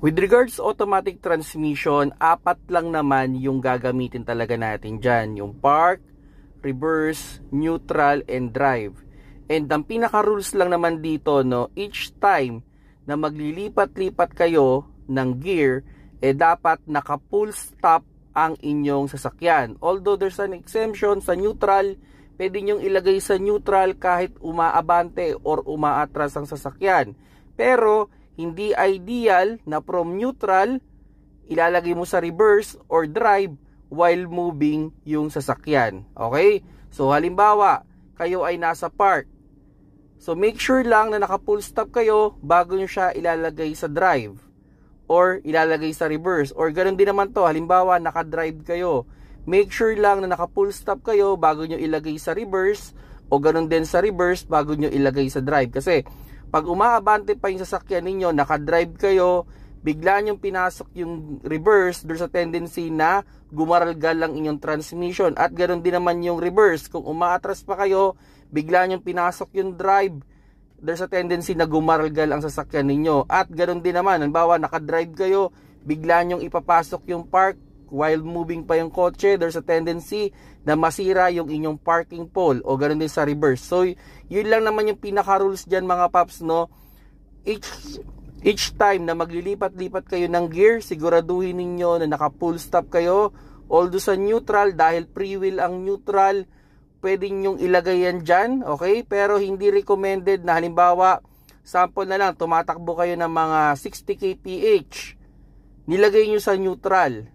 With regards to automatic transmission, apat lang naman yung gagamitin talaga natin dyan. Yung park, reverse, neutral, and drive. And ang pinaka-rules lang naman dito, no, each time na maglilipat-lipat kayo ng gear, dapat naka-full stop ang inyong sasakyan. Although there's an exemption sa neutral, pwede nyong ilagay sa neutral kahit umaabante or umaatras ang sasakyan. Pero hindi ideal na from neutral ilalagay mo sa reverse or drive while moving yung sasakyan. Okay? So halimbawa, kayo ay nasa park. So make sure lang na naka full stop kayo bago nyo siya ilalagay sa drive or ilalagay sa reverse. Or ganoon din naman to, halimbawa naka-drive kayo. Make sure lang na naka full stop kayo bago nyo ilagay sa reverse o ganoon din sa reverse bago nyo ilagay sa drive. Kasi pag umaabante pa yung sasakyan ninyo, naka-drive kayo, bigla nyong pinasok yung reverse, there's a tendency na gumaralgal lang inyong transmission. At ganoon din naman yung reverse. Kung umaatras pa kayo, bigla nyong pinasok yung drive, there's a tendency na gumaralgal ang sasakyan ninyo. At ganoon din naman, halimbawa naka-drive kayo, bigla nyong ipapasok yung park, while moving pa yung kotse, there's a tendency na masira yung inyong parking pole o ganoon din sa reverse. So, yun lang naman yung pinaka-rules dyan mga paps, no? Each time na maglilipat-lipat kayo ng gear, siguraduhin ninyo na naka-full stop kayo. Although sa neutral, dahil pre-wheel ang neutral, pwede nyong ilagay yan dyan, okay? Pero hindi recommended na halimbawa, sample na lang, tumatakbo kayo ng mga 60 kph, nilagay nyo sa neutral.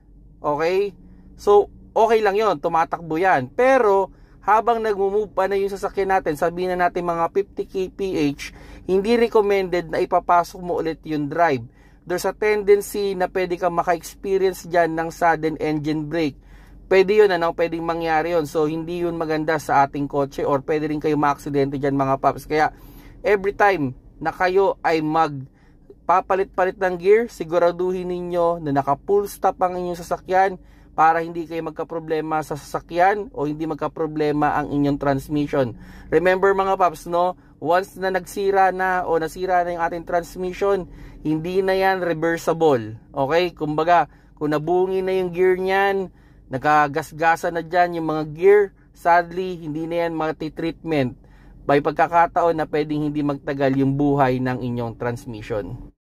Okay? So, okay lang yon, tumatakbo yan. Pero, habang nag-move pa na yung sasakyan natin, sabihin na natin mga 50 kph, hindi recommended na ipapasok mo ulit yung drive. There's a tendency na pwede kang maka-experience dyan ng sudden engine brake. Pwede yun, pwedeng mangyari yun. So, hindi yun maganda sa ating kotse or pwede rin kayo ma-aksidente dyan mga paps. Kaya, every time na kayo ay papalit-palit ng gear, siguraduhin ninyo na naka-full stop ang inyong sasakyan para hindi kayo magka-problema sa sasakyan o hindi magka-problema ang inyong transmission. Remember mga paps, no? Once na nagsira na o nasira na yung ating transmission, hindi na yan reversible. Okay? Kumbaga, kung nabungi na yung gear niyan, nagagasgasa na dyan yung mga gear, sadly, hindi na yan mati-treatment. By pagkakataon na pwedeng hindi magtagal yung buhay ng inyong transmission.